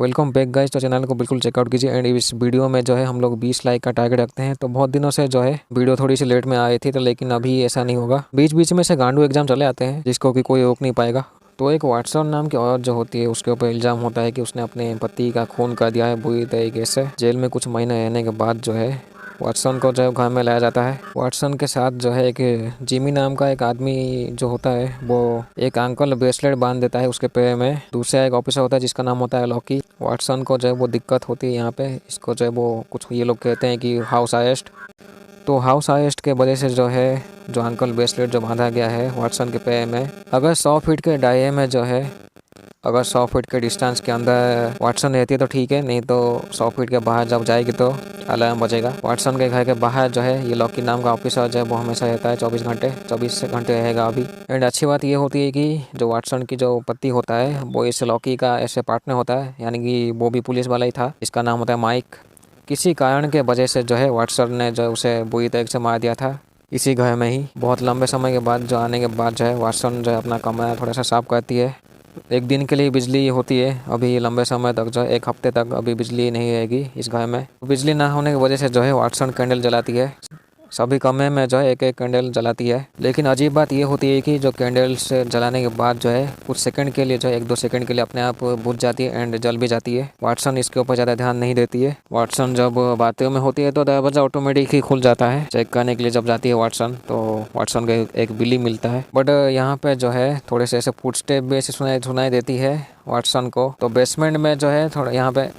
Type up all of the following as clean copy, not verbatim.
Welcome back guys. तो channel को बिल्कुल चेकआउट कीजिए एंड इस वीडियो में जो है हम लोग 20 लाइक का टारगेट रखते हैं। तो बहुत दिनों से जो है वीडियो थोड़ी सी लेट में आई थी, तो लेकिन अभी ऐसा नहीं होगा। बीच बीच में से गांडू एग्जाम चले आते हैं जिसको कि कोई रोक नहीं पाएगा। तो एक वाटसन नाम की औरत जो होती है उसके ऊपर इल्ज़ाम होता है कि उसने अपने पति का खून कर दिया है बुरी तरीके से। जेल में कुछ महीने रहने के बाद जो है वाटसन को जो है घर में लाया जाता है। वाटसन के साथ जो है एक जिमी नाम का एक आदमी जो होता है वो एक अंकल ब्रेसलेट बांध देता है उसके पैर में। दूसरा एक ऑफिसर होता है जिसका नाम होता है लॉकी। वाटसन को जो है वो दिक्कत होती है यहाँ पे। इसको जो है वो कुछ ये लोग कहते हैं कि हाउस अरेस्ट। तो हाउस अरेस्ट के वजह से जो है जो अंकल ब्रेसलेट जो बांधा गया है वाटसन के पैर में, अगर 100 फीट के दायरे में जो है अगर 100 फीट के डिस्टेंस के अंदर वाटसन रहती है तो ठीक है, नहीं तो 100 फीट के बाहर जब जाएगी तो अलार्म बजेगा। वाटसन के घर के बाहर जो है ये लॉकी नाम का ऑफिसर जो है वो हमेशा रहता है 24 घंटे रहेगा अभी। एंड अच्छी बात ये होती है कि जो वाटसन की जो पति होता है वो इस लॉकी का ऐसे पार्टनर होता है, यानी कि वो भी पुलिस वाला ही था। इसका नाम होता है माइक। किसी कारण के वजह से जो है वाटसन ने जो उसे बुरी तरह से मार दिया था इसी घर में ही। बहुत लंबे समय के बाद जो आने के बाद जो है वाटसन जो है अपना कमरा थोड़ा सा साफ करती है। एक दिन के लिए बिजली होती है, अभी लंबे समय तक जो एक हफ्ते तक अभी बिजली नहीं रहेगी इस घर में। बिजली ना होने की वजह से जो है वाटसन कैंडल जलाती है। सभी कमरे में जो है एक एक कैंडल जलाती है। लेकिन अजीब बात ये होती है कि जो कैंडल्स जलाने के बाद जो है कुछ सेकंड के लिए जो है 1-2 सेकंड के लिए अपने आप बुझ जाती है एंड जल भी जाती है। वाटसन इसके ऊपर ज़्यादा ध्यान नहीं देती है। वाटसन जब बाथरूम में होती है तो दरवाजा ऑटोमेटिक ही खुल जाता है। चेक करने के लिए जब जाती है वाटसन तो वाटसन को एक बिल्ली मिलता है। बट यहाँ पे जो है थोड़े से ऐसे फुटस्टेप भी ऐसे सुनाई देती है वाटसन को। तो बेसमेंट में जो है थोड़ा यहाँ पे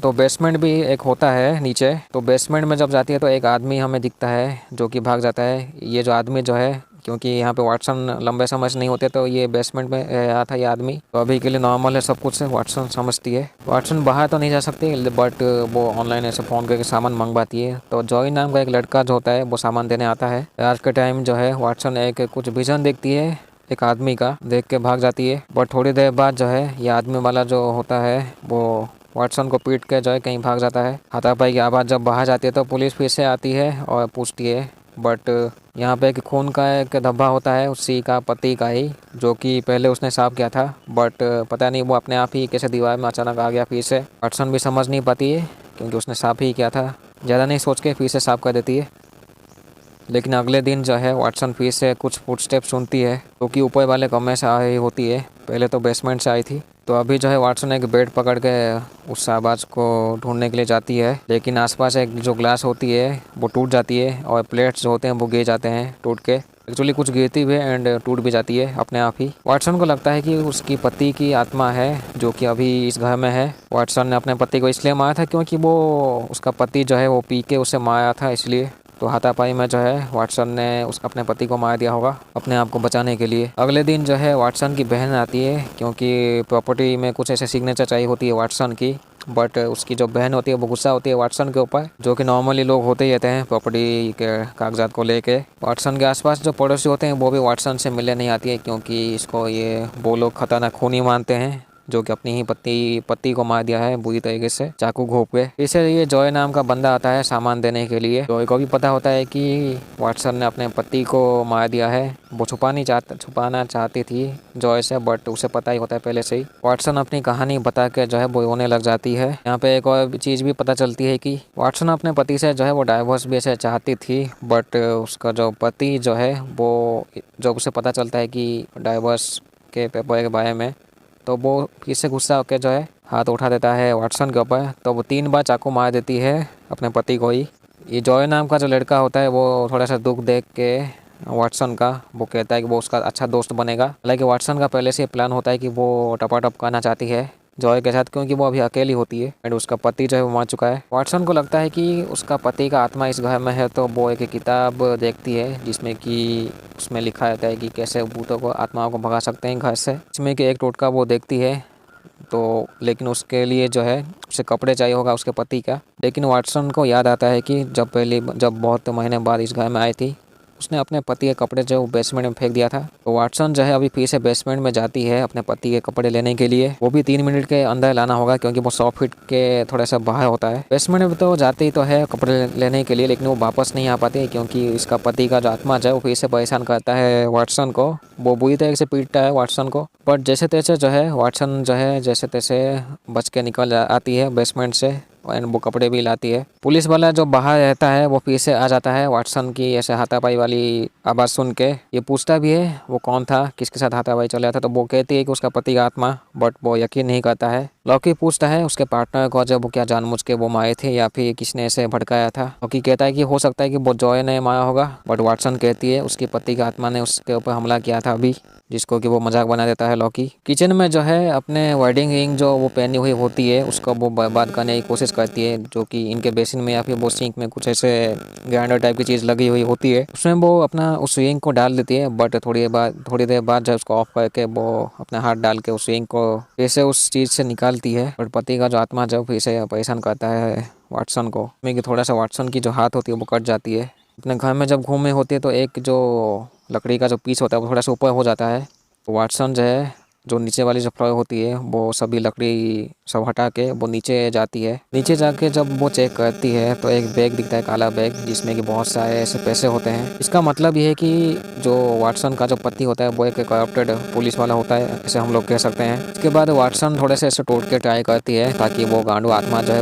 तो बेसमेंट भी एक होता है नीचे। तो बेसमेंट में जब जाती है तो एक आदमी हमें दिखता है जो कि भाग जाता है। ये जो आदमी जो है, क्योंकि यहाँ पे वाटसन लंबे समय से नहीं होते तो ये बेसमेंट में आया था ये आदमी। तो अभी के लिए नॉर्मल है सब कुछ है, वाटसन समझती है। वाटसन बाहर तो नहीं जा सकती बट वो ऑनलाइन ऐसे फ़ोन करके सामान मंगवाती है। तो जॉय नाम का एक लड़का जो होता है वो सामान देने आता है। रात के टाइम जो है वाटसन एक कुछ विजन देखती है एक आदमी का, देख के भाग जाती है। बट थोड़ी देर बाद जो है ये आदमी वाला जो होता है वो वाटसन को पीट के जो है कहीं भाग जाता है। हाथापाई की आवाज़ जब बाहर जाती है तो पुलिस फिर से आती है और पूछती है। बट यहाँ पे एक खून का एक धब्बा होता है उसी का पति का ही, जो कि पहले उसने साफ किया था। बट पता नहीं वो अपने आप ही कैसे दीवार में अचानक आ गया फिर से। वाटसन भी समझ नहीं पाती है क्योंकि उसने साफ ही किया था। ज़्यादा नहीं सोच के फिर से साफ कर देती है। लेकिन अगले दिन जो है वाटसन फिर से कुछ फुटस्टेप सुनती है क्योंकि ऊपर वाले कमरे से आ रही होती है। पहले तो बेसमेंट से आई थी। तो अभी जो है वाटसन एक बेड पकड़ के उस आवाज़ को ढूंढने के लिए जाती है। लेकिन आसपास एक जो ग्लास होती है वो टूट जाती है और प्लेट्स जो होते हैं वो गिर जाते हैं टूट के। एक्चुअली कुछ गिरती हुई एंड टूट भी जाती है अपने आप ही। वाटसन को लगता है कि उसकी पति की आत्मा है जो कि अभी इस घर में है। वाटसन ने अपने पति को इसलिए मारा था क्योंकि वो उसका पति जो है वो पी के उसे मारा था, इसलिए। तो हाथापाई में जो है वाटसन ने अपने पति को मार दिया होगा अपने आप को बचाने के लिए। अगले दिन जो है वाटसन की बहन आती है क्योंकि प्रॉपर्टी में कुछ ऐसे सिग्नेचर चाहिए होती है वाटसन की। बट उसकी जो बहन होती है वो गुस्सा होती है वाटसन के ऊपर, जो कि नॉर्मली लोग होते ही रहते हैं प्रॉपर्टी के कागजात को लेके। वाटसन के आसपास जो पड़ोसी होते हैं वो भी वाटसन से मिलने नहीं आती है क्योंकि इसको ये वो लोग खतरनाक खूनी मानते हैं जो कि अपनी ही पति को मार दिया है बुरी तरीके से चाकू घोंप के। इसे ये जॉय नाम का बंदा आता है सामान देने के लिए। जॉय को भी पता होता है कि वाटसन ने अपने पति को मार दिया है। वो छुपाना चाहती थी जॉय से, बट उसे पता ही होता है पहले से ही। वाटसन अपनी कहानी बता के जो है वो रोने लग जाती है। यहाँ पे एक और चीज़ भी पता चलती है कि वाटसन अपने पति से जो है वो डाइवोर्स भी ऐसे चाहती थी। बट उसका जो पति जो है वो जब उसे पता चलता है कि डाइवोर्स के पेपर के बारे में, तो वो फिर से गुस्सा होकर जो है हाथ उठा देता है वाटसन के ऊपर। तो वो 3 बार चाकू मार देती है अपने पति को ही। ये जॉय नाम का जो लड़का होता है वो थोड़ा सा दुख देख के वाटसन का वो कहता है कि वो उसका अच्छा दोस्त बनेगा। हालांकि वाटसन का पहले से प्लान होता है कि वो टपाटप करना चाहती है जॉय के साथ क्योंकि वो अभी अकेली होती है एंड उसका पति जो है वो मर चुका है। वाटसन को लगता है कि उसका पति का आत्मा इस घर में है, तो वो एक किताब देखती है जिसमें कि उसमें लिखा रहता है कि कैसे भूतों को आत्माओं को भगा सकते हैं घर से। इसमें कि एक टोटका वो देखती है। तो लेकिन उसके लिए जो है उसे कपड़े चाहिए होगा उसके पति का। लेकिन वाटसन को याद आता है कि जब बहुत महीने बाद इस घर में आई थी उसने अपने पति के कपड़े जो बेसमेंट में फेंक दिया था। तो वाटसन जो है अभी फिर से बेसमेंट में जाती है अपने पति के कपड़े लेने के लिए। वो भी 3 मिनट के अंदर लाना होगा क्योंकि वो 100 फीट के थोड़ा सा बाहर होता है। बेसमेंट में तो जाती तो है कपड़े लेने के लिए, लेकिन वो वापस नहीं आ पाती क्योंकि इसका पति का जो आत्मा जो है वो फिर से परेशान करता है वाटसन को। वो बुरी तरह से पीटता है वाटसन को, बट जैसे तैसे जो है वाटसन जो है जैसे तैसे बच के निकल आती है बेसमेंट से एंड वो कपड़े भी लाती है। पुलिस वाला जो बाहर रहता है वो फिर से आ जाता है वाटसन की ऐसे हाथापाई वाली आवाज़ सुन के। ये पूछता भी है वो कौन था, किसके साथ हाथापाई चल रहा था। तो वो कहती है कि उसका पति का आत्मा, बट वो यकीन नहीं करता है। लॉकी पूछता है उसके पार्टनर को जब वो क्या जानबूझ के वो मारे थे या फिर किसने ऐसे भड़काया था। लॉकी कहता है कि हो सकता है कि वो जॉय ने मारा होगा, बट वाटसन कहती है उसके पति का आत्मा ने उसके ऊपर हमला किया था अभी, जिसको कि वो मजाक बना देता है लॉकी। किचन में जो है अपने वेडिंग रिंग जो वो पहनी हुई होती है उसको वो बर्बाद करने की कोशिश करती है, जो कि इनके बेसिन में या फिर वो सिंक में कुछ ऐसे ग्राइंडर टाइप की चीज़ लगी हुई होती है। उसमें वो अपना उस रिंग को डाल देती है, बट थोड़ी देर बाद जब उसको ऑफ करके वो अपना हाथ डाल के उस रिंग को फिर से उस चीज़ से निकालती है। बट पति का जो आत्मा जब फिर से परेशान करता है वाटसन को, में थोड़ा सा वाटसन की जो हाथ होती है वो कट जाती है। अपने घर में जब घूमे होती है तो एक जो लकड़ी का जो पीस होता है वो थोड़ा सा ऊपर हो जाता है। तो वाटसन जो है जो नीचे वाली जो फ्लोर होती है वो सभी लकड़ी सब हटा के वो नीचे जाती है। नीचे जाके जब वो चेक करती है तो एक बैग दिखता है, काला बैग, जिसमें कि बहुत सारे ऐसे पैसे होते हैं। इसका मतलब ये है कि जो वाटसन का जो पति होता है वो एक करप्टेड पुलिस वाला होता है, ऐसे हम लोग कह सकते हैं। इसके बाद वाटसन थोड़े से ऐसे तोड़ के ट्राई करती है ताकि वो गांडू आत्मा जो है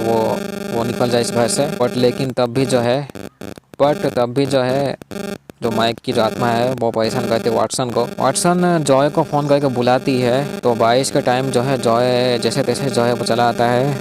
वो निकल जाए इस घर से। लेकिन तब भी जो है जो माइक की जो आत्मा है वो परेशान करती है वाटसन को। वाटसन जॉय को फ़ोन करके बुलाती है। तो 22 के टाइम जो है जॉय जैसे तैसे जो है वो चला आता है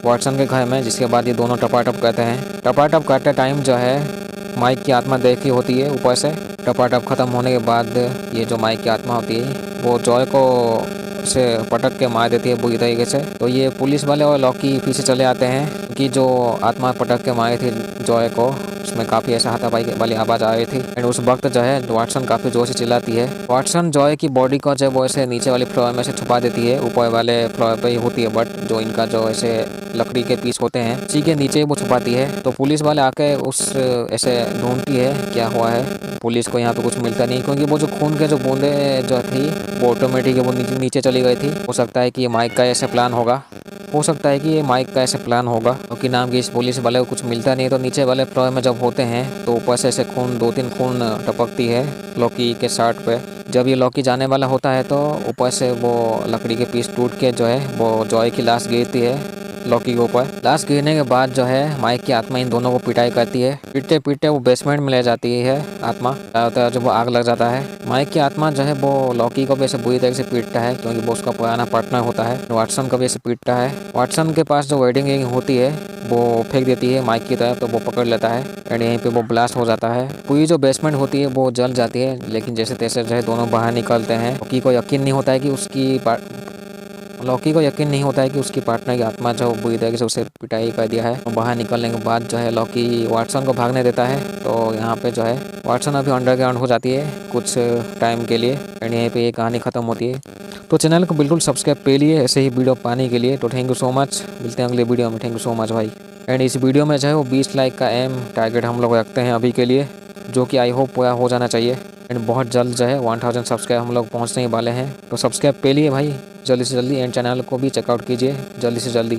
वाटसन के घर में, जिसके बाद ये दोनों टपाटप करते हैं। टपाटप करते टाइम जो है माइक की आत्मा देखी होती है ऊपर से। टपाटप ख़त्म होने के बाद ये जो माइक की आत्मा होती है वो जॉय को से पटक के मार देती है बुरी तरीके से। तो ये पुलिस वाले और लॉकी पीछे चले आते हैं क्योंकि जो आत्मा पटक के मारे थी जॉय को उसमें काफ़ी ऐसा हाथापाई वाली आवाज़ आ रही थी। एंड उस वक्त जो है वाटसन काफ़ी जोर से चिल्लाती है। वाटसन जॉय की बॉडी को जब वो ऐसे नीचे वाली फ्लोर में से छुपा देती है, ऊपर वाले फ्लोर पे ही होती है, बट जो इनका जो ऐसे लकड़ी के पीस होते हैं उसी के नीचे वो छुपाती है। तो पुलिस वाले आके उस ऐसे ढूंढती है क्या हुआ है। पुलिस को यहाँ पे कुछ मिलता नहीं क्योंकि वो जो खून के जो बूंदे जो थी वो ऑटोमेटिक वो नीचे चली गई थी। हो सकता है कि ये माइक का ऐसे प्लान होगा, क्योंकि नाम की इस पुलिस वाले को कुछ मिलता नहीं। तो नीचे वाले फ्लोर में जब होते हैं तो ऊपर से ऐसे खून 2-3 खून टपकती है लॉकी के शर्ट पे। जब ये लॉकी जाने वाला होता है तो ऊपर से वो लकड़ी के पीस टूट के जो है वो जॉय की लाश गिरती है लॉकी के ऊपर। लाश गिरने के बाद जो है माइक की आत्मा इन दोनों को पिटाई करती है। पीटते पीटते वो बेसमेंट में ले जाती है आत्मा, जब वो आग लग जाता है। माइक की आत्मा जो है वो लॉकी को भी ऐसे बुरी तरह से पीटता है क्योंकि वो उसका पुराना पार्टनर होता है। वाटसन को भी ऐसे पीटता है। वाटसन के पास जो वेडिंग रिंग होती है वो फेंक देती है माइक की तरफ, तो वो पकड़ लेता है एंड यहीं पे वो ब्लास्ट हो जाता है। पूरी जो बेसमेंट होती है वो जल जाती है, लेकिन जैसे तैसे जो है दोनों बाहर निकलते हैं। लॉकी को यकीन नहीं होता है कि उसकी पार्टनर की आत्मा जो बुरी तरीके से उसे पिटाई कर दिया है। और बाहर निकलने के बाद जो है लॉकी वाटसन को भागने देता है। तो यहाँ पे जो है वाटसन अभी अंडरग्राउंड हो जाती है कुछ टाइम के लिए एंड यहीं पे ये कहानी ख़त्म होती है। तो चैनल को बिल्कुल सब्सक्राइब पे लिए ऐसे ही वीडियो पाने के लिए। तो थैंक यू सो मच, मिलते हैं अगले वीडियो में। थैंक यू सो मच भाई। एंड इस वीडियो में जो है वो 20 लाइक का टारगेट हम लोग रखते हैं अभी के लिए, जो कि आई होप पूरा हो जाना चाहिए। एंड बहुत जल्द जो है 1000 सब्सक्राइब हम लोग पहुँचने वाले हैं। तो सब्सक्राइब पे लिए भाई जल्दी से जल्दी, एंड चैनल को भी चेकआउट कीजिए जल्दी से जल्दी।